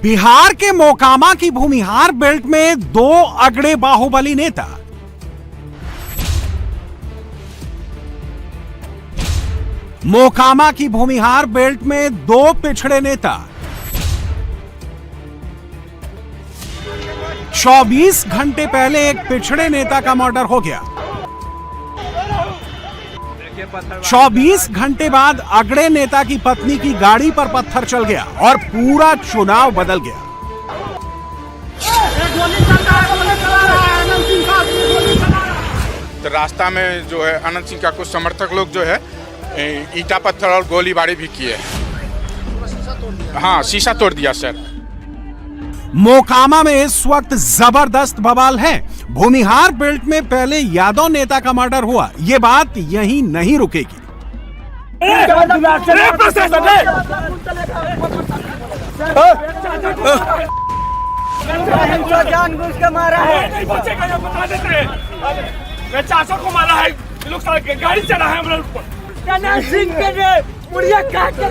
बिहार के मोकामा की भूमिहार बेल्ट में दो अगड़े बाहुबली नेता। मोकामा की भूमिहार बेल्ट में दो पिछड़े नेता। 24 घंटे पहले एक पिछड़े नेता का मर्डर हो गया। 24 घंटे बाद अगड़े नेता की पत्नी की गाड़ी पर पत्थर चल गया और पूरा चुनाव बदल गया। तो रास्ता में जो है अनंत सिंह का कुछ समर्थक लोग जो है ईटा पत्थर और गोलीबारी भी किए। हाँ, शीशा तोड़ दिया सर। मोकामा में इस वक्त जबरदस्त बवाल है। भूमिहार बेल्ट में पहले यादव नेता का मर्डर हुआ, ये बात यहीं नहीं रुकेगी। जानबूझ के मारा है। नहीं बचेगा, ये बता देते हैं। मैं चाचा को मारा है, लोग सारे गाड़ी चला है हम लोग। कन्हैया सिंह के जे मुड़िया काट के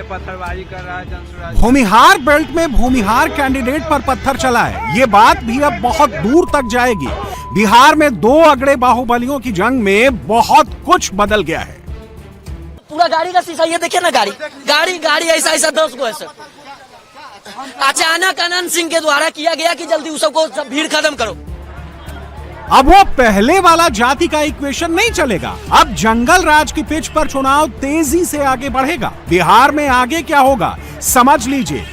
पत्थरबाजी कर रहा है जनसुराज। भूमिहार बेल्ट में भूमिहार कैंडिडेट पर पत्थर चला है, ये बात भी अब बहुत दूर तक जाएगी। बिहार में दो अगड़े बाहुबलियों की जंग में बहुत कुछ बदल गया है। पूरा गाड़ी का शीशा ये देखिए ना, गाड़ी ऐसा 10 गो है सर। अचानक अनंत सिंह के द्वारा किया गया कि जल्दी उस सबको भीड़ खत्म करो। अब वो पहले वाला जाति का इक्वेशन नहीं चलेगा। अब जंगल राज की पिच पर चुनाव तेजी से आगे बढ़ेगा। बिहार में आगे क्या होगा समझ लीजिए।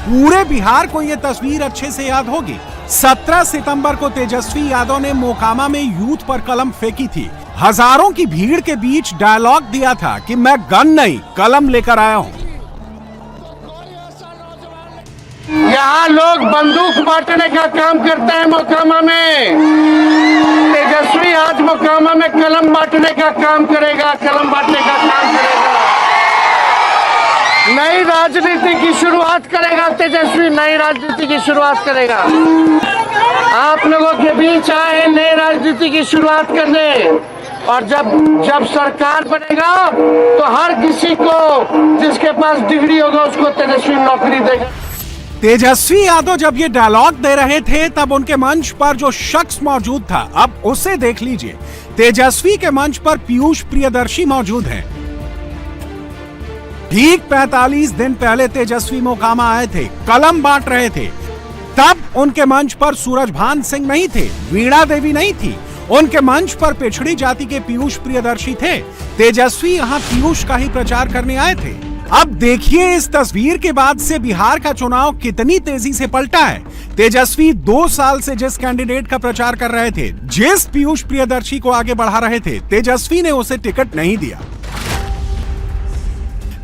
पूरे बिहार को यह तस्वीर अच्छे से याद होगी। 17 सितंबर को तेजस्वी यादव ने मोकामा में यूथ पर कलम फेंकी थी। हजारों की भीड़ के बीच डायलॉग दिया था कि मैं गन नहीं कलम लेकर आया हूं। यहाँ लोग बंदूक बांटने का काम करते हैं मोकामा में। तेजस्वी आज मोकामा में कलम बांटने का काम करेगा, कलम बांटने का काम करेगा। नई राजनीति की शुरुआत करेगा तेजस्वी, नई राजनीति की शुरुआत करेगा। आप लोगों के बीच आए नई राजनीति की शुरुआत करने, और जब सरकार बनेगा तो हर किसी को जिसके पास डिग्री होगा उसको तेजस्वी नौकरी देगा। तेजस्वी यादव जब ये डायलॉग दे रहे थे तब उनके मंच पर जो शख्स मौजूद था, अब उसे देख लीजिए। तेजस्वी के मंच पर पीयूष प्रियदर्शी मौजूद हैं। ठीक 45 दिन पहले तेजस्वी मोकामा आए थे, कलम बांट रहे थे। तब उनके मंच पर सूरजभान सिंह नहीं थे, वीणा देवी नहीं थी। उनके मंच पर पिछड़ी जाति के पीयूष प्रियदर्शी थे। तेजस्वी यहाँ पीयूष का ही प्रचार करने आए थे। अब देखिए इस तस्वीर के बाद से बिहार का चुनाव कितनी तेजी से पलटा है। तेजस्वी 2 साल से जिस कैंडिडेट का प्रचार कर रहे थे, जिस पीयूष प्रियदर्शी को आगे बढ़ा रहे थे, तेजस्वी ने उसे टिकट नहीं दिया।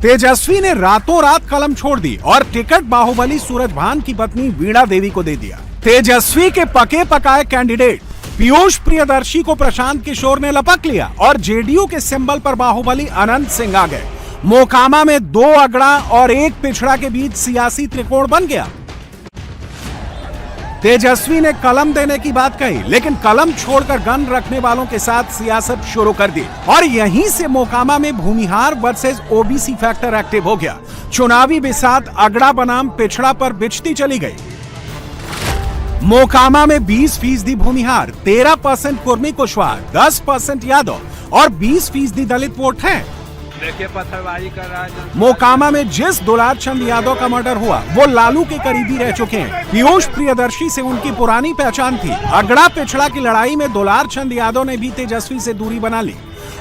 तेजस्वी ने रातों रात कलम छोड़ दी और टिकट बाहुबली सूरजभान की पत्नी वीणा देवी को दे दिया। तेजस्वी के पके पकाए कैंडिडेट पीयूष प्रियदर्शी को प्रशांत किशोर ने लपक लिया और जेडीयू के सिंबल पर बाहुबली अनंत सिंह आ गए। मोकामा में 2 अगड़ा और 1 पिछड़ा के बीच सियासी त्रिकोण बन गया। तेजस्वी ने कलम देने की बात कही, लेकिन कलम छोड़कर गन रखने वालों के साथ सियासत शुरू कर दी और यहीं से मोकामा में Bhumihar versus OBC factor active हो गया। चुनावी बिसात अगड़ा बनाम पिछड़ा पर बिछती चली गई। मोकामा में 20% भूमिहार, 13% कुर्मी कुशवाहा, 10% यादव और 20% दलित वोट हैं। देखिए पत्थरबाजी कर रहा है। मोकामा में जिस दुलार चंद यादव का मर्डर हुआ वो लालू के करीबी रह चुके हैं। पीयूष प्रियदर्शी से उनकी पुरानी पहचान थी। अगड़ा पिछड़ा की लड़ाई में दुलार चंद यादव ने भी तेजस्वी से दूरी बना ली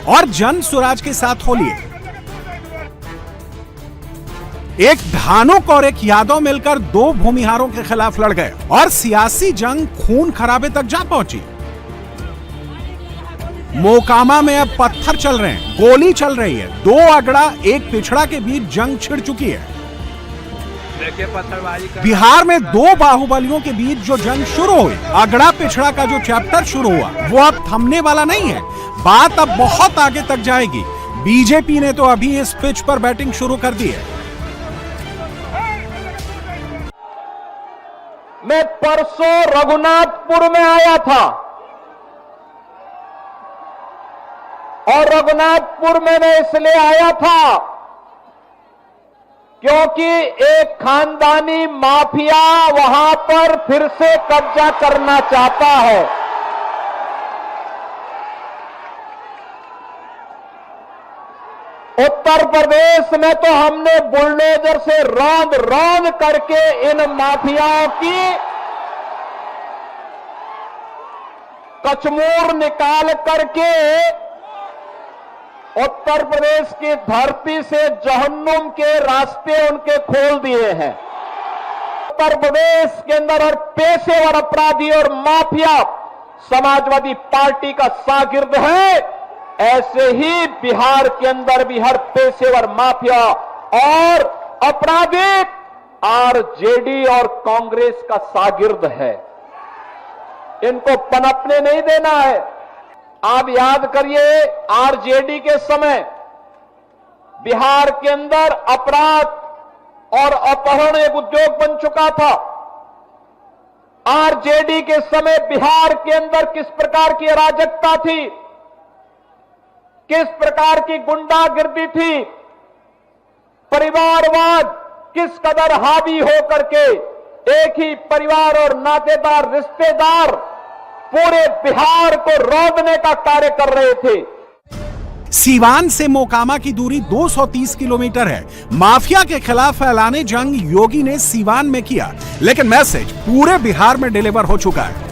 और जन सुराज के साथ हो लिए। एक धानुक और एक यादव मिलकर 2 भूमिहारों के खिलाफ लड़ गए और सियासी जंग खून खराबे तक जा पहुंची। मोकामा में अब पत्थर चल रहे हैं, गोली चल रही है। 2 अगड़ा 1 पिछड़ा के बीच जंग छिड़ चुकी है। देखिए पत्थरबाजी कर। बिहार में 2 बाहुबलियों के बीच जो जंग शुरू हुई, अगड़ा पिछड़ा का जो चैप्टर शुरू हुआ, वो अब थमने वाला नहीं है। बात अब बहुत आगे तक जाएगी। बीजेपी ने तो अभी इस पिच पर बैटिंग शुरू कर दी है। मैं परसों रघुनाथपुर में आया था और रघुनाथपुर में मैं इसलिए आया था क्योंकि एक खानदानी माफिया वहां पर फिर से कब्जा करना चाहता है। उत्तर प्रदेश में तो हमने बुलडोजर से रौंद रौंद करके इन माफियाओं की कचमूर निकाल करके उत्तर प्रदेश की धरती से जहन्नुम के रास्ते उनके खोल दिए हैं। उत्तर प्रदेश के अंदर हर पेशेवर अपराधी और माफिया समाजवादी पार्टी का शागिर्द है, ऐसे ही बिहार के अंदर भी हर पेशेवर माफिया और अपराधी आरजेडी और कांग्रेस का शागिर्द है। इनको पनपने नहीं देना है। आप याद करिए, आरजेडी के समय बिहार के अंदर अपराध और अपहरण एक उद्योग बन चुका था। आरजेडी के समय बिहार के अंदर किस प्रकार की अराजकता थी, किस प्रकार की गुंडागिर्दी थी, परिवारवाद किस कदर हावी हो करके एक ही परिवार और नातेदार रिश्तेदार पूरे बिहार को रौंदने का कार्य कर रहे थे। सीवान से मोकामा की दूरी 230 किलोमीटर है। माफिया के खिलाफ फैलाने जंग योगी ने सीवान में किया, लेकिन मैसेज पूरे बिहार में डिलीवर हो चुका है।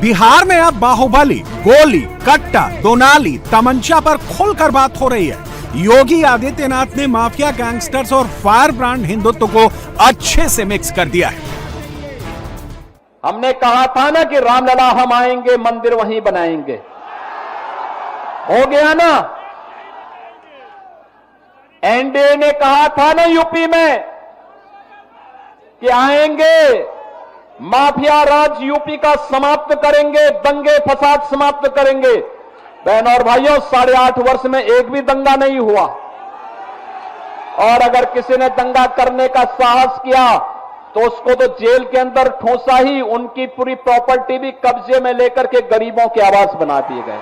बिहार में अब बाहुबली, गोली, कट्टा, दोनाली, तमंचा पर खुलकर बात हो रही है। योगी आदित्यनाथ ने माफिया, गैंगस्टर्स और फायर ब्रांड हिंदुत्व को अच्छे से मिक्स कर दिया है। हमने कहा था ना कि रामलला हम आएंगे, मंदिर वहीं बनाएंगे, हो गया ना। एनडीए ने कहा था ना यूपी में कि आएंगे, माफिया राज यूपी का समाप्त करेंगे, दंगे फसाद समाप्त करेंगे। बहन और भाइयों, 8.5 वर्ष में एक भी दंगा नहीं हुआ, और अगर किसी ने दंगा करने का साहस किया तो उसको तो जेल के अंदर ठोसा ही, उनकी पूरी प्रॉपर्टी भी कब्जे में लेकर के गरीबों के आवास बना दिए गए।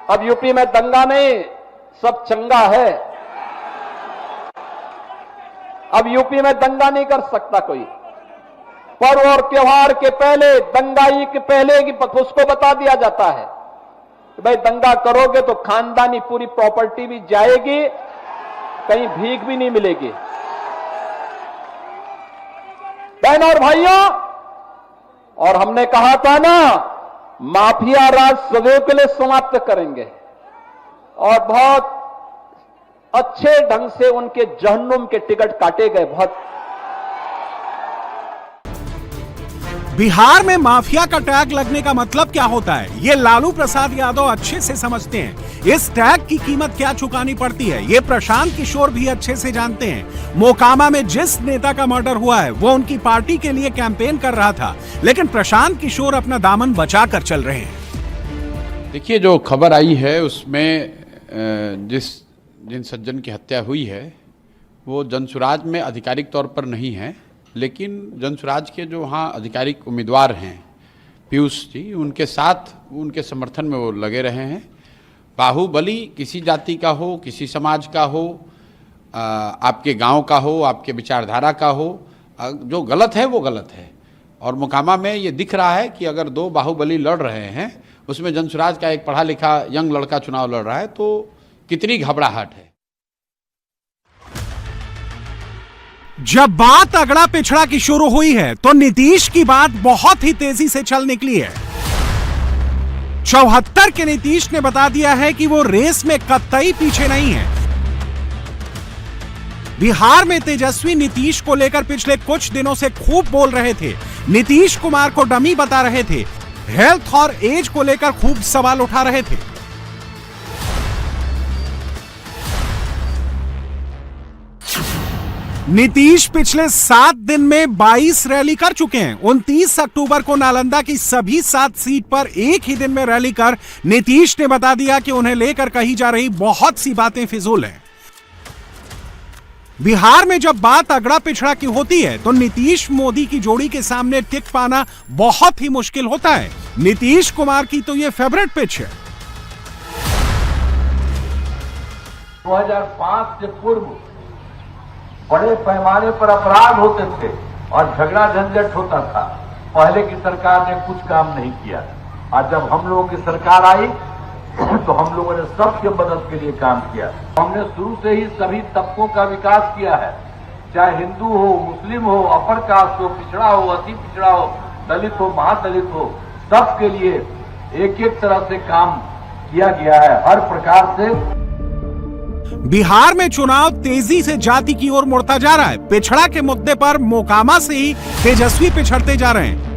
अब यूपी में दंगा नहीं, सब चंगा है। अब यूपी में दंगा नहीं कर सकता कोई। पर्व और त्योहार के पहले, दंगाई के पहले की उसको बता दिया जाता है कि भाई दंगा करोगे तो खानदानी पूरी प्रॉपर्टी भी जाएगी, कहीं भीख भी नहीं मिलेगी। बहन और भाइयों, और हमने कहा था ना, माफिया राज सदैव के लिए समाप्त करेंगे और बहुत अच्छे ढंग से उनके जहन्नुम के टिकट काटे गए। बहुत बिहार में माफिया का टैग लगने का मतलब क्या होता है, ये लालू प्रसाद यादव अच्छे से समझते हैं। इस टैग की कीमत क्या चुकानी पड़ती है, ये प्रशांत किशोर भी अच्छे से जानते हैं। मोकामा में जिस नेता का मर्डर हुआ है वो उनकी पार्टी के लिए कैंपेन कर रहा था, लेकिन प्रशांत किशोर अपना दामन बचाकर चल रहे हैं। देखिए, जो खबर आई है उसमें जिन सज्जन की हत्या हुई है वो जनसुराज में आधिकारिक तौर पर नहीं है, लेकिन जनसुराज के जो वहाँ आधिकारिक उम्मीदवार हैं पीयूष जी, उनके साथ उनके समर्थन में वो लगे रहे हैं। बाहुबली किसी जाति का हो, किसी समाज का हो, आपके गांव का हो, आपके विचारधारा का हो, जो गलत है वो गलत है। और मोकामा में ये दिख रहा है कि अगर 2 बाहुबली लड़ रहे हैं, उसमें जनसुराज का एक पढ़ा लिखा यंग लड़का चुनाव लड़ रहा है, तो कितनी घबराहट है। जब बात अगड़ा पिछड़ा की शुरू हुई है तो नीतीश की बात बहुत ही तेजी से चल निकली है। 74 के नीतीश ने बता दिया है कि वो रेस में कतई पीछे नहीं है। बिहार में तेजस्वी नीतीश को लेकर पिछले कुछ दिनों से खूब बोल रहे थे। नीतीश कुमार को डमी बता रहे थे, हेल्थ और एज को लेकर खूब सवाल उठा रहे थे। नीतीश पिछले 7 दिन में 22 रैली कर चुके हैं। 29 अक्टूबर को नालंदा की सभी 7 सीट पर एक ही दिन में रैली कर नीतीश ने बता दिया कि उन्हें लेकर कही जा रही बहुत सी बातें फिजूल हैं। बिहार में जब बात अगड़ा पिछड़ा की होती है तो नीतीश मोदी की जोड़ी के सामने टिक पाना बहुत ही मुश्किल होता है। नीतीश कुमार की तो ये फेवरेट पिच है। 2005 से पूर्व बड़े पैमाने पर अपराध होते थे और झगड़ा झंझट होता था। पहले की सरकार ने कुछ काम नहीं किया और जब हम लोगों की सरकार आई तो हम लोगों ने सबके मदद के लिए काम किया। हमने शुरू से ही सभी तबकों का विकास किया है, चाहे हिंदू हो, मुस्लिम हो, अपर कास्ट हो, पिछड़ा हो, अति पिछड़ा हो, दलित हो, महादलित हो, सबके लिए एक एक तरह से काम किया गया है, हर प्रकार से। बिहार में चुनाव तेजी से जाति की ओर मुड़ता जा रहा है। पिछड़ा के मुद्दे पर मोकामा से ही तेजस्वी पिछड़ते जा रहे हैं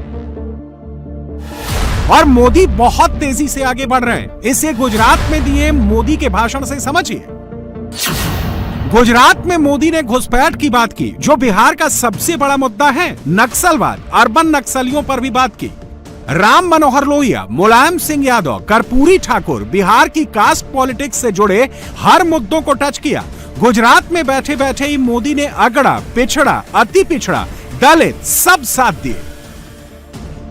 और मोदी बहुत तेजी से आगे बढ़ रहे हैं। इसे गुजरात में दिए मोदी के भाषण से समझिए। गुजरात में मोदी ने घुसपैठ की बात की, जो बिहार का सबसे बड़ा मुद्दा है। नक्सलवाद, अर्बन नक्सलियों पर भी बात की। राम मनोहर लोहिया, मुलायम सिंह यादव, कर्पूरी ठाकुर, बिहार की कास्ट पॉलिटिक्स से जुड़े हर मुद्दों को टच किया। गुजरात में बैठे बैठे ही मोदी ने अगड़ा, पिछड़ा, अति पिछड़ा, दलित सब साथ दिए।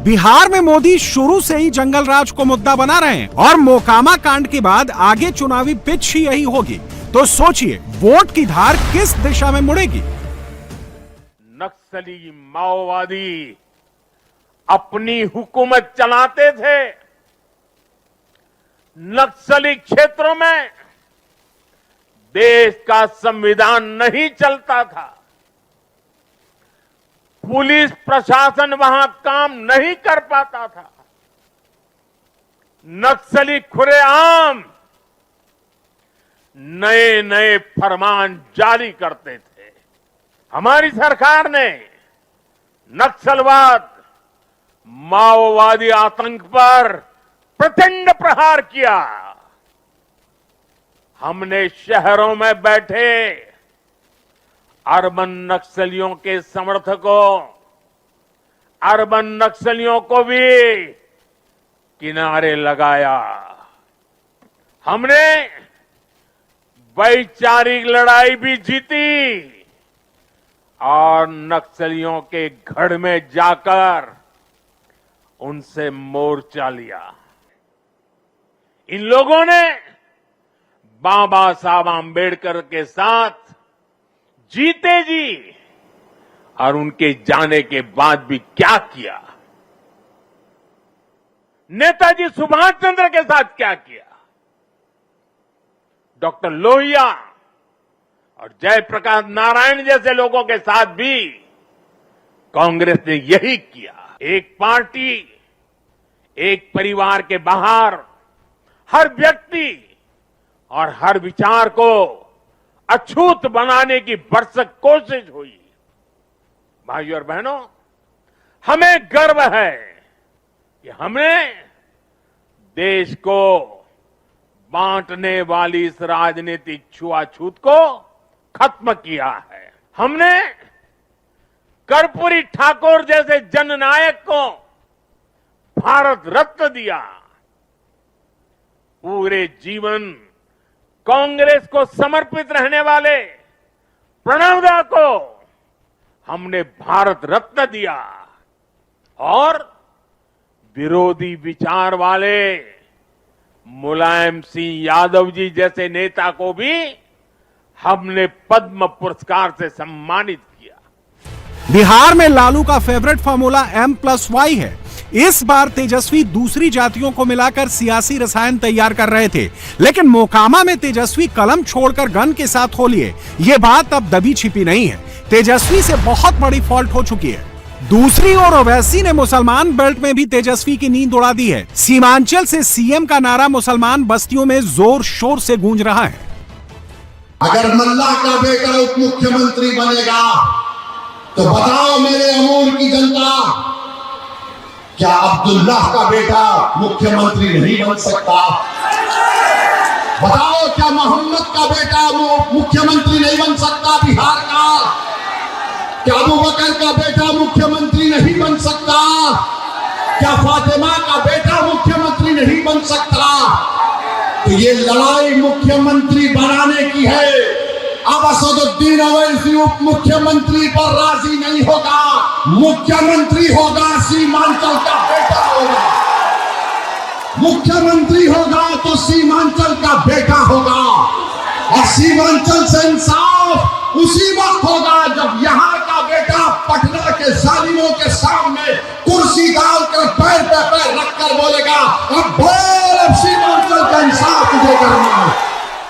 बिहार में मोदी शुरू से ही जंगल राज को मुद्दा बना रहे हैं और मोकामा कांड के बाद आगे चुनावी पिच ही यही होगी। तो सोचिए वोट की धार किस दिशा में मुड़ेगी। नक्सली माओवादी अपनी हुकूमत चलाते थे। नक्सली क्षेत्रों में देश का संविधान नहीं चलता था। पुलिस प्रशासन वहां काम नहीं कर पाता था। नक्सली खुलेआम नए नए फरमान जारी करते थे। हमारी सरकार ने नक्सलवाद, माओवादी आतंक पर प्रचंड प्रहार किया। हमने शहरों में बैठे अर्बन नक्सलियों के समर्थकों, अर्बन नक्सलियों को भी किनारे लगाया। हमने वैचारिक लड़ाई भी जीती और नक्सलियों के गढ़ में जाकर उनसे मोर्चा लिया। इन लोगों ने बाबा साहब आंबेडकर के साथ जीते जी और उनके जाने के बाद भी क्या किया, नेताजी सुभाष चंद्र के साथ क्या किया, डॉक्टर लोहिया और जयप्रकाश नारायण जैसे लोगों के साथ भी कांग्रेस ने यही किया। एक पार्टी, एक परिवार के बाहर हर व्यक्ति और हर विचार को अछूत बनाने की भरसक कोशिश हुई। भाइयों और बहनों, हमें गर्व है कि हमने देश को बांटने वाली इस राजनीतिक छुआछूत को खत्म किया है। हमने कर्पूरी ठाकुर जैसे जननायक को भारत रत्न दिया। पूरे जीवन कांग्रेस को समर्पित रहने वाले प्रणब दा को हमने भारत रत्न दिया और विरोधी विचार वाले मुलायम सिंह यादव जी जैसे नेता को भी हमने पद्म पुरस्कार से सम्मानित किया। बिहार में लालू का फेवरेट फॉर्मूला M+Y है। इस बार तेजस्वी दूसरी जातियों को मिलाकर सियासी रसायन तैयार कर रहे थे, लेकिन मोकामा में तेजस्वी कलम छोड़कर गन के साथ हो लिए। ये बात अब दबी छिपी नहीं है, तेजस्वी से बहुत बड़ी फॉल्ट हो चुकी है। दूसरी ओर ओवैसी ने मुसलमान बेल्ट में भी तेजस्वी की नींद उड़ा दी है। सीमांचल से सीएम का नारा मुसलमान बस्तियों में जोर शोर से गूंज रहा है। अगर मल्ला का बेटा उप मुख्यमंत्री बनेगा तो बताओ मेरे अमूर की जनता, क्या अब्दुल्ला का बेटा मुख्यमंत्री नहीं बन सकता? बताओ क्या मोहम्मद का बेटा मुख्यमंत्री नहीं बन सकता बिहार का? क्या अबू बकर का बेटा मुख्यमंत्री नहीं बन सकता? क्या फातिमा का बेटा मुख्यमंत्री नहीं बन सकता? तो ये लड़ाई मुख्यमंत्री बनाने की है, अब असदुद्दीन अवैसी उप मुख्यमंत्री पर राजी नहीं होगा। मुख्यमंत्री होगा सीमांचल का बेटा होगा। मुख्यमंत्री होगा तो सीमांचल का बेटा होगा। और सीमांचल से इंसाफ उसी वक्त होगा जब यहाँ का बेटा पटना के जालिमों के सामने कुर्सी डालकर पैर पे पैर रखकर बोलेगा